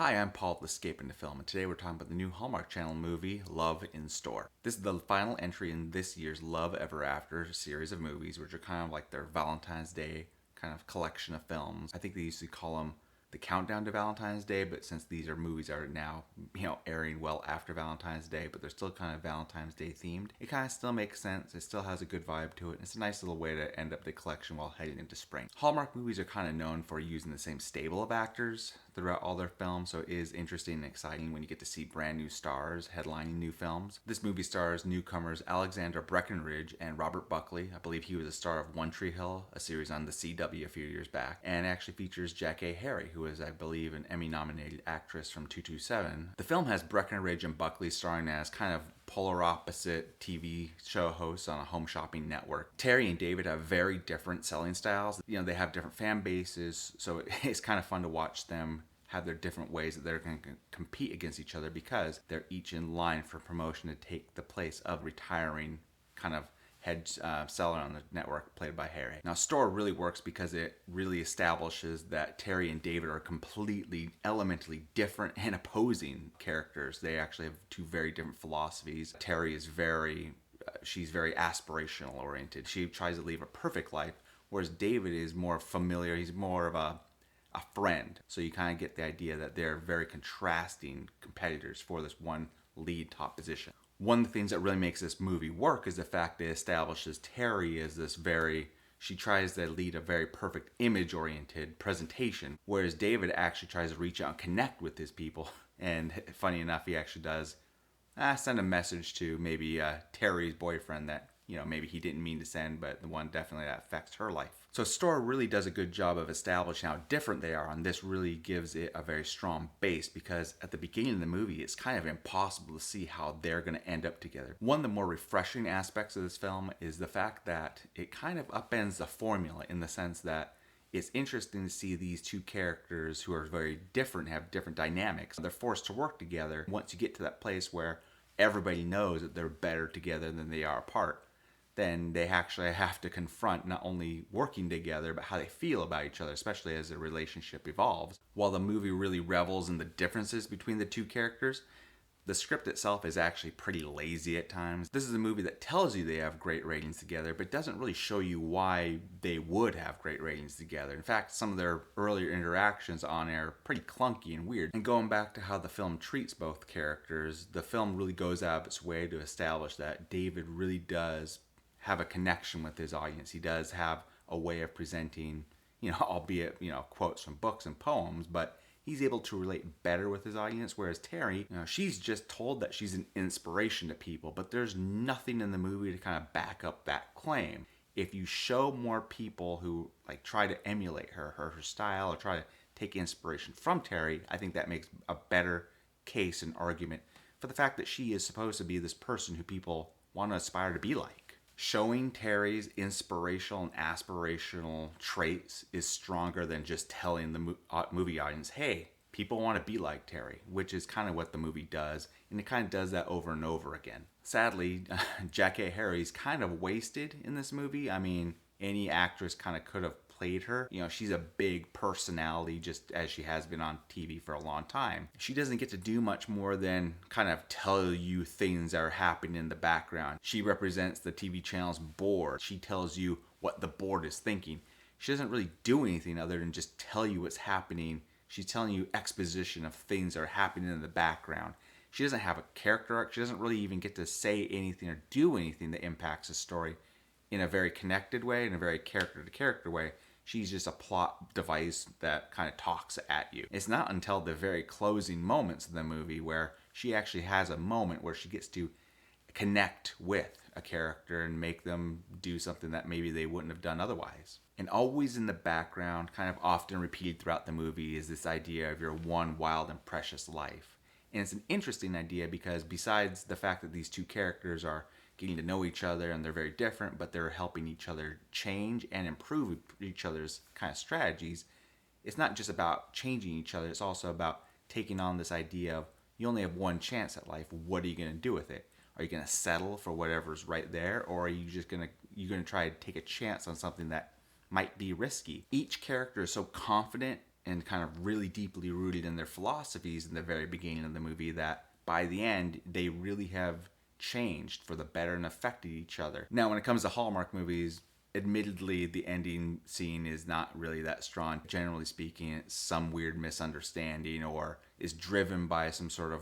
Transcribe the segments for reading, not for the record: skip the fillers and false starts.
Hi, I'm Paul with Escaping the Film, and today we're talking about the new Hallmark Channel movie, Love in Store. This is the final entry in this year's Love Ever After series of movies, which are kind of like their Valentine's Day kind of collection of films. I think they used to call them the countdown to Valentine's Day, but since these are movies are now, airing well after Valentine's Day, but they're still kind of Valentine's Day themed, it kind of still makes sense. It still has a good vibe to it. It's a nice little way to end up the collection while heading into spring. Hallmark movies are kind of known for using the same stable of actors throughout all their films, so it is interesting and exciting when you get to see brand new stars headlining new films. This movie stars newcomers Alexandra Breckenridge and Robert Buckley. I believe he was a star of One Tree Hill, a series on the CW a few years back, and actually features Jackée, who is, I believe, an Emmy-nominated actress from 227. The film has Breckenridge and Buckley starring as kind of polar opposite TV show hosts on a home shopping network. Terry and David have very different selling styles. They have different fan bases, so it's kind of fun to watch them have their different ways that they're going to compete against each other because they're each in line for promotion to take the place of retiring kind of head seller on the network played by Harry. Now, Store really works because it really establishes that Terry and David are completely elementally different and opposing characters. They actually have two very different philosophies. Terry is she's very aspirational oriented. She tries to live a perfect life, whereas David is more familiar. He's more of a friend. So you kind of get the idea that they're very contrasting competitors for this one lead top position. One of the things that really makes this movie work is the fact that it establishes Terry as she tries to lead a very perfect image-oriented presentation, whereas David actually tries to reach out and connect with his people. And funny enough, he actually does send a message to maybe Terry's boyfriend that, maybe he didn't mean to send, but the one definitely that affects her life. So Store really does a good job of establishing how different they are, and this really gives it a very strong base because at the beginning of the movie, it's kind of impossible to see how they're going to end up together. One of the more refreshing aspects of this film is the fact that it kind of upends the formula in the sense that it's interesting to see these two characters who are very different, have different dynamics. They're forced to work together once you get to that place where everybody knows that they're better together than they are apart. Then they actually have to confront not only working together, but how they feel about each other, especially as their relationship evolves. While the movie really revels in the differences between the two characters, the script itself is actually pretty lazy at times. This is a movie that tells you they have great ratings together, but doesn't really show you why they would have great ratings together. In fact, some of their earlier interactions on air are pretty clunky and weird. And going back to how the film treats both characters, the film really goes out of its way to establish that David really does have a connection with his audience. He does have a way of presenting, albeit, quotes from books and poems, but he's able to relate better with his audience, whereas Terry, she's just told that she's an inspiration to people, but there's nothing in the movie to kind of back up that claim. If you show more people who try to emulate her style or try to take inspiration from Terry, I think that makes a better case and argument for the fact that she is supposed to be this person who people want to aspire to be like. Showing Terry's inspirational and aspirational traits is stronger than just telling the movie audience, hey, people want to be like Terry, which is kind of what the movie does, and it kind of does that over and over again. Sadly, Jackée is kind of wasted in this movie. I mean, any actress kind of could have played her. She's a big personality just as she has been on TV for a long time. She doesn't get to do much more than kind of tell you things that are happening in the background. She represents the TV channel's board. She tells you what the board is thinking. She doesn't really do anything other than just tell you what's happening. She's telling you exposition of things that are happening in the background. She doesn't have a character arc. She doesn't really even get to say anything or do anything that impacts the story in a very connected way, in a very character-to-character way. She's just a plot device that kind of talks at you. It's not until the very closing moments of the movie where she actually has a moment where she gets to connect with a character and make them do something that maybe they wouldn't have done otherwise. And always in the background, kind of often repeated throughout the movie, is this idea of your one wild and precious life. And it's an interesting idea because besides the fact that these two characters are getting to know each other and they're very different, but they're helping each other change and improve each other's kind of strategies, it's not just about changing each other, it's also about taking on this idea of you only have one chance at life. What are you going to do with it? Are you going to settle for whatever's right there, or are you just going to try to take a chance on something that might be risky? Each character is so confident and kind of really deeply rooted in their philosophies in the very beginning of the movie that by the end they really have changed for the better and affected each other. Now, when it comes to Hallmark movies, admittedly, the ending scene is not really that strong. Generally speaking, it's some weird misunderstanding or is driven by some sort of,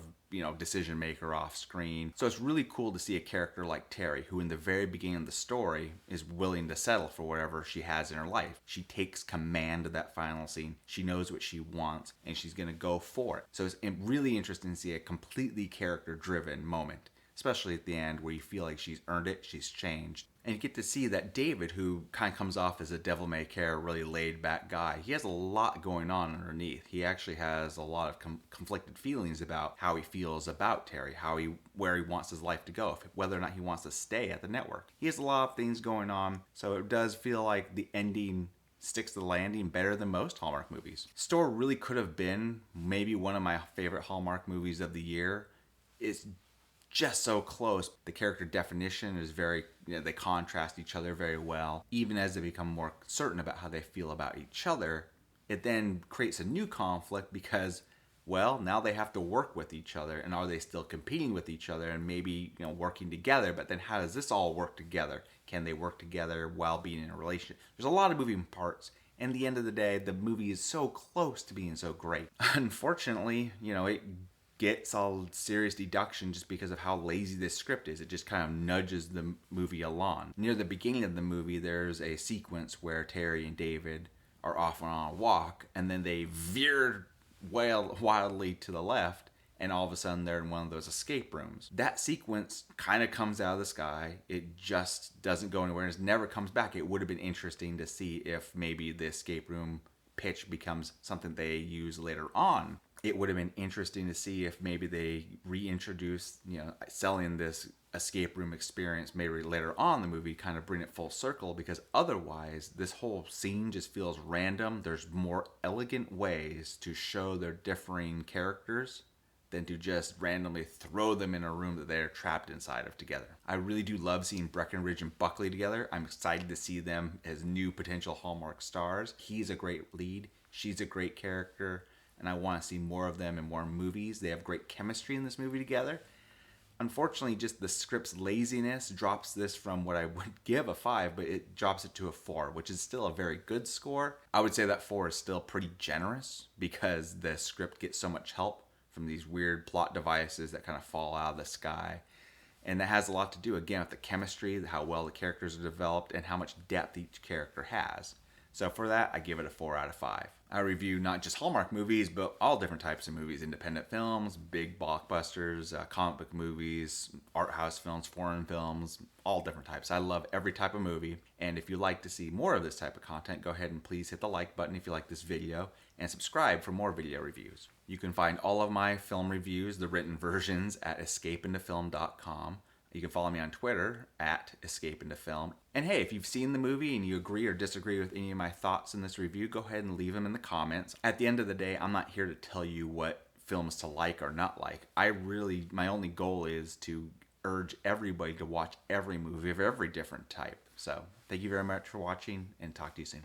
decision maker off screen. So it's really cool to see a character like Terry, who in the very beginning of the story is willing to settle for whatever she has in her life. She takes command of that final scene. She knows what she wants and she's going to go for it. So it's really interesting to see a completely character-driven moment, especially at the end where you feel like she's earned it, she's changed. And you get to see that David, who kind of comes off as a devil-may-care, really laid-back guy, he has a lot going on underneath. He actually has a lot of conflicted feelings about how he feels about Terry, where he wants his life to go, whether or not he wants to stay at the network. He has a lot of things going on, so it does feel like the ending sticks to the landing better than most Hallmark movies. Store really could have been maybe one of my favorite Hallmark movies of the year. It's just so close. The character definition is very, they contrast each other very well. Even as they become more certain about how they feel about each other, it then creates a new conflict because, well, now they have to work with each other. And are they still competing with each other and maybe, working together? But then how does this all work together? Can they work together while being in a relationship? There's a lot of moving parts. And at the end of the day, the movie is so close to being so great. Unfortunately, it gets all serious deduction just because of how lazy this script is. It just kind of nudges the movie along. Near the beginning of the movie, there's a sequence where Terry and David are off on a walk, and then they veer wildly to the left, and all of a sudden they're in one of those escape rooms. That sequence kind of comes out of the sky. It just doesn't go anywhere, and it never comes back. It would have been interesting to see if maybe the escape room pitch becomes something they use later on. It would have been interesting to see if maybe they reintroduce, selling this escape room experience maybe later on in the movie, kind of bring it full circle, because otherwise this whole scene just feels random. There's more elegant ways to show their differing characters than to just randomly throw them in a room that they're trapped inside of together. I really do love seeing Breckenridge and Buckley together. I'm excited to see them as new potential Hallmark stars. He's a great lead. She's a great character. And I want to see more of them in more movies. They have great chemistry in this movie together. Unfortunately, just the script's laziness drops this from what I would give a 5, but it drops it to a 4, which is still a very good score. I would say that 4 is still pretty generous because the script gets so much help from these weird plot devices that kind of fall out of the sky. And that has a lot to do, again, with the chemistry, how well the characters are developed, and how much depth each character has. So for that, I give it a 4 out of 5. I review not just Hallmark movies, but all different types of movies. Independent films, big blockbusters, comic book movies, art house films, foreign films, all different types. I love every type of movie. And if you'd like to see more of this type of content, go ahead and please hit the like button if you like this video, and subscribe for more video reviews. You can find all of my film reviews, the written versions, at escapeintofilm.com. You can follow me on Twitter at escapeintofilm. And hey, if you've seen the movie and you agree or disagree with any of my thoughts in this review, go ahead and leave them in the comments. At the end of the day, I'm not here to tell you what films to like or not like. My only goal is to urge everybody to watch every movie of every different type. So thank you very much for watching, and talk to you soon.